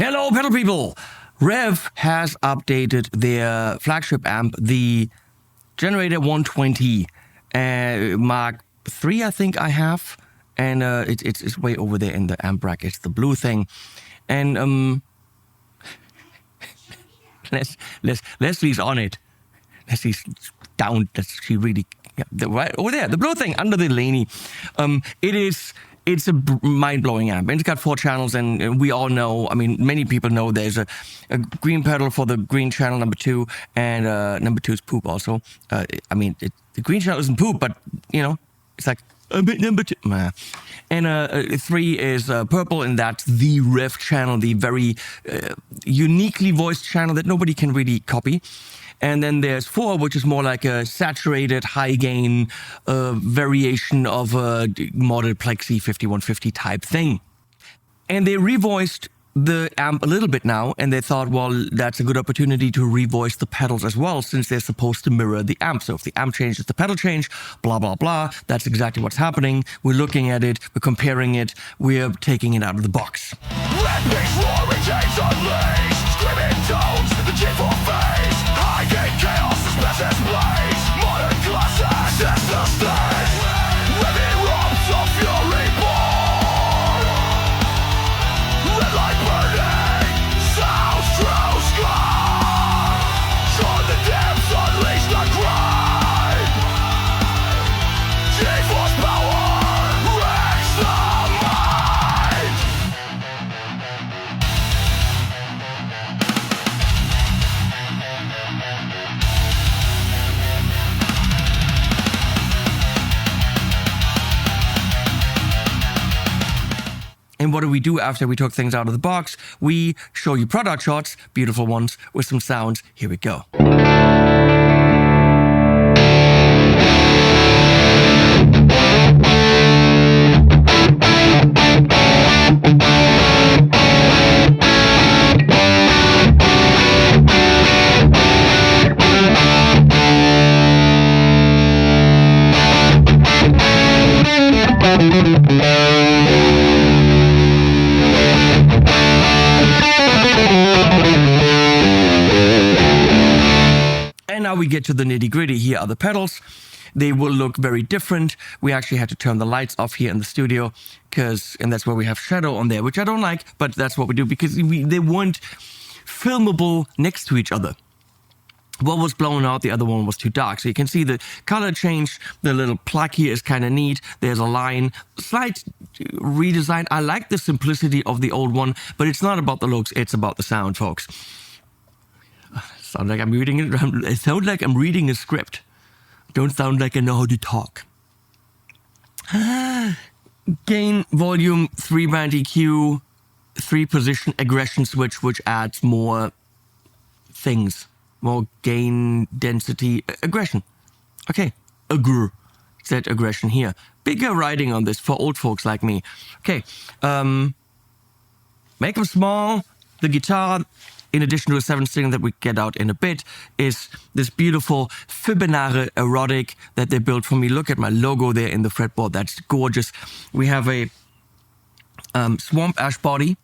Hello, pedal people! Revv has updated their flagship amp, the Generator 120 Mark III, I think I have, and it's way over there in the amp rack. It's the blue thing, and Leslie's on it. Leslie's down. She really right over there. The blue thing under the Laney. It's a mind-blowing amp, and it's got 4 channels, and we all know, I mean, many people know there's a green pedal for the green channel, number 2, and number 2 is poop also. The green channel isn't poop, but, you know, it's like, number 2. And 3 is purple, and that's the Revv channel, the very uniquely voiced channel that nobody can really copy. And then there's 4, which is more like a saturated, high-gain variation of a modded Plexi 5150 type thing. And they revoiced the amp a little bit now, and they thought, well, that's a good opportunity to revoice the pedals as well, since they're supposed to mirror the amp. So if the amp changes, the pedal change, blah, blah, blah. That's exactly what's happening. We're looking at it, we're comparing it, we're taking it out of the box. Screaming tones, the G4 phase, high-gain chaos, suspicious blaze, modern class access the stage, Revv erupts of fury born, red light burning, sounds through sky, short the depths, unleash the crime, G-force power, wrecks the mind. And what do we do after we took things out of the box? We show you product shots, beautiful ones, with some sounds. Here we go. Now we get to the nitty-gritty. Here are the pedals. They will look very different. We actually had to turn the lights off here in the studio, and that's where we have shadow on there, which I don't like, but that's what we do because they weren't filmable next to each other. One was blown out, the other one was too dark. So you can see the color change. The little plug here is kind of neat. There's a line, slight redesign. I like the simplicity of the old one, but it's not about the looks, it's about the sound, folks. Sound like I'm reading it. It sounds like I'm reading a script. Don't sound like I know how to talk. Gain, volume, 3-band EQ, 3-position aggression switch, which adds more things. More gain, density, aggression. Okay, said aggression here. Bigger writing on this for old folks like me. Okay, make them small. The guitar, in addition to a 7-string that we get out in a bit, is this beautiful Fibonacci erotic that they built for me. Look at my logo there in the fretboard. That's gorgeous. We have a swamp ash body,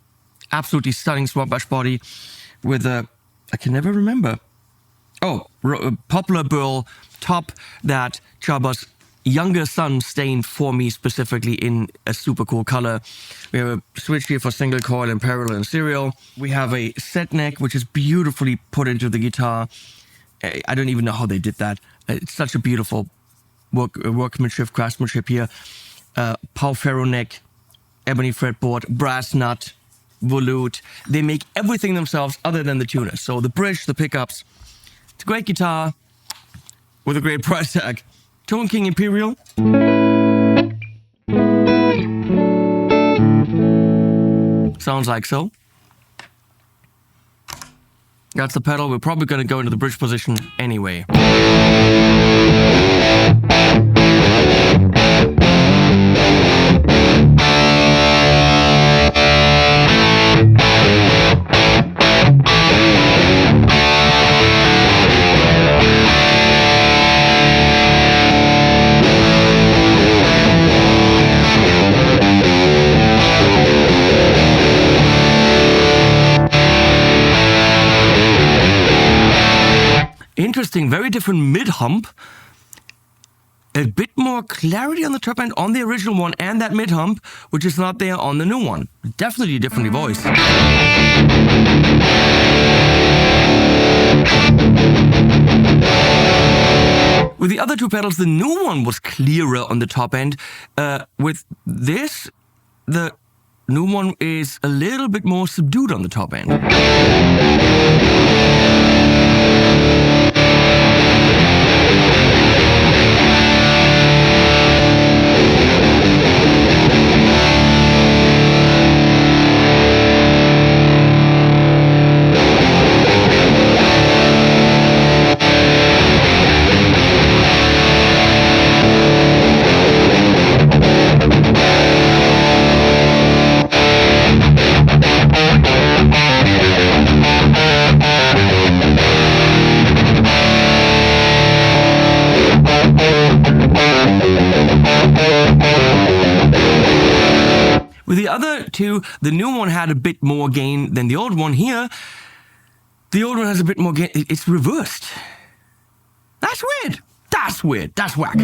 absolutely stunning swamp ash body with a, I can never remember. Poplar burl top that Chubba's younger son stained for me specifically in a super cool color. We have a switch here for single coil and parallel and serial. We have a set neck, which is beautifully put into the guitar. I don't even know how they did that. It's such a beautiful workmanship, craftsmanship here. Pau ferro neck, ebony fretboard, brass nut, volute. They make everything themselves other than the tuner. So the bridge, the pickups. It's a great guitar with a great price tag. Tone King Imperial. Sounds like so. That's the pedal. We're probably going to go into the bridge position anyway. Interesting, very different mid-hump. A bit more clarity on the top end on the original one and that mid-hump, which is not there on the new one. Definitely differently voiced. With the other two pedals, the new one was clearer on the top end. With this, the new one is a little bit more subdued on the top end. With the other two, the new one had a bit more gain than the old one. Here, the old one has a bit more gain. It's reversed. That's weird. That's weird. That's whack.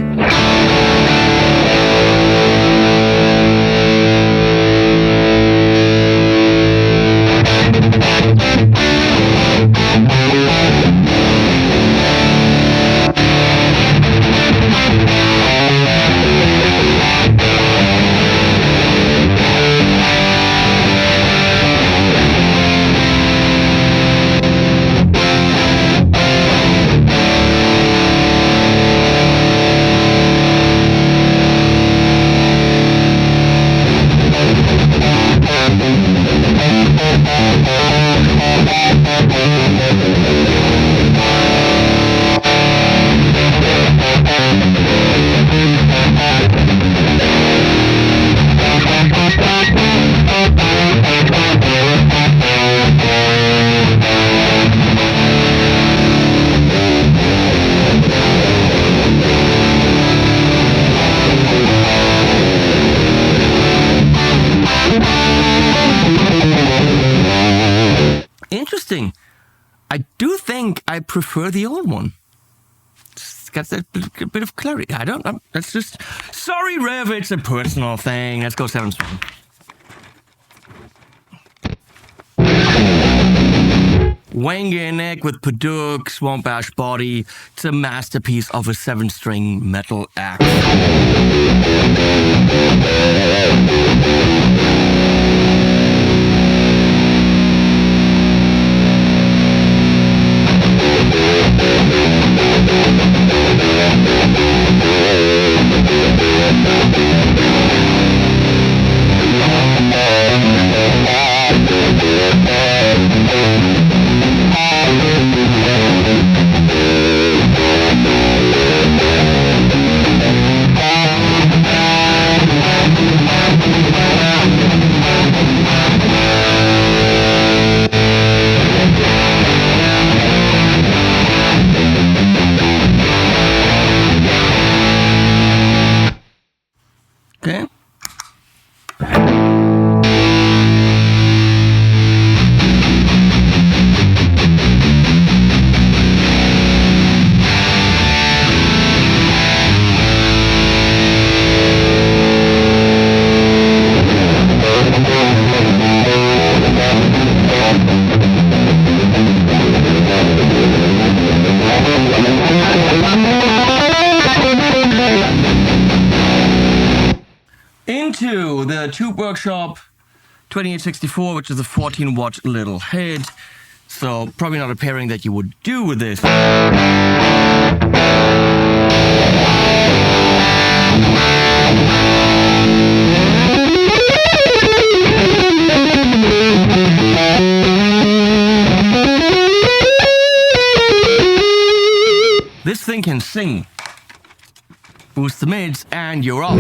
Interesting. I do think I prefer the old one. It's got that bit of clarity. That's just... Sorry, Revv, it's a personal thing. Let's go 7 string. Wangier neck with Paduk, Swamp Ash body. It's a masterpiece of a 7-string metal axe. Okay. Into the Tube Workshop 2864, which is a 14-watt little head. So probably not a pairing that you would do with this. This thing can sing. Boost the mids and you're off.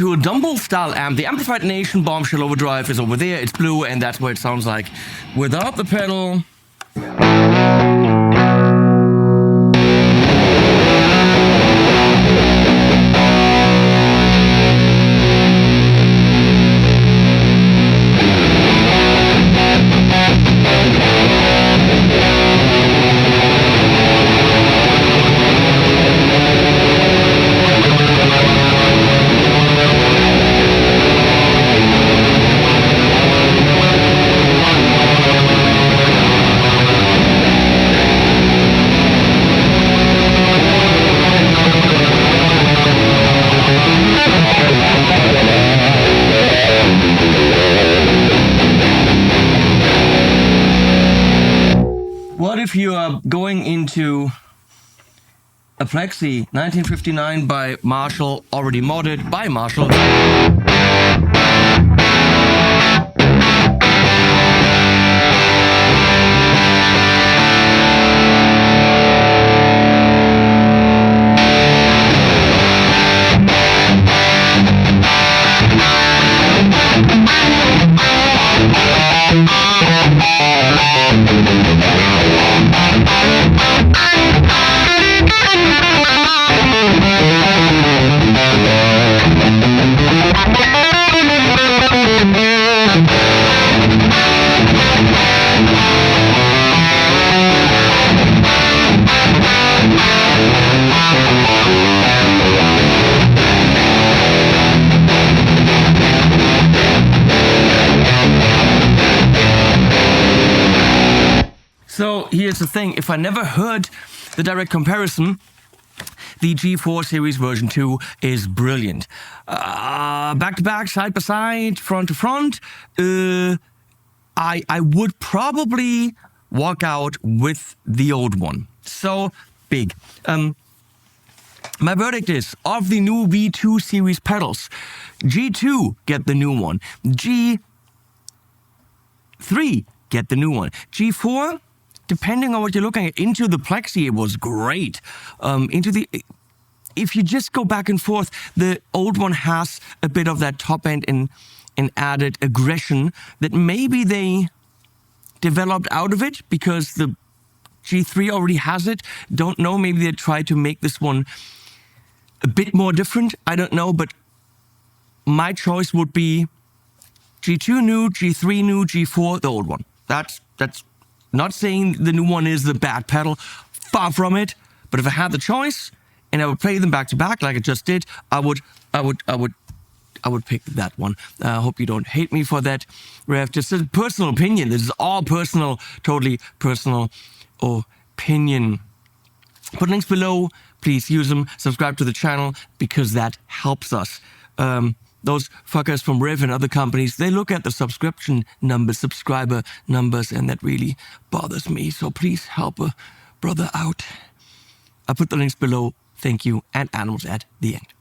to a Dumble style amp. The Amplified Nation Bombshell Overdrive is over there. It's blue, and that's what it sounds like without the pedal. What if you are going into a Plexi 1959 by Marshall, already modded by Marshall? So here's the thing, if I never heard the direct comparison, the G4 Series version 2 is brilliant. Back to back, side by side, front to front, I would probably walk out with the old one. So big. My verdict is, of the new V2 series pedals, G2 get the new one, G3 get the new one, G4, depending on what you're looking at, into the Plexi, it was great. If you just go back and forth, the old one has a bit of that top end and added aggression that maybe they developed out of it because the G3 already has it. Don't know, maybe they tried to make this one a bit more different. I don't know, but my choice would be G2 new, G3 new, G4 the old one. That's not saying the new one is the bad pedal, far from it. But if I had the choice and I would play them back to back like I just did, I would pick that one. I hope you don't hate me for that, Revv. Just a personal opinion. This is all personal, totally personal opinion. Put links below. Please use them. Subscribe to the channel because that helps us. Those fuckers from Revv and other companies, they look at the subscription numbers, subscriber numbers, and that really bothers me. So please help a brother out. I'll put the links below. Thank you. And animals at the end.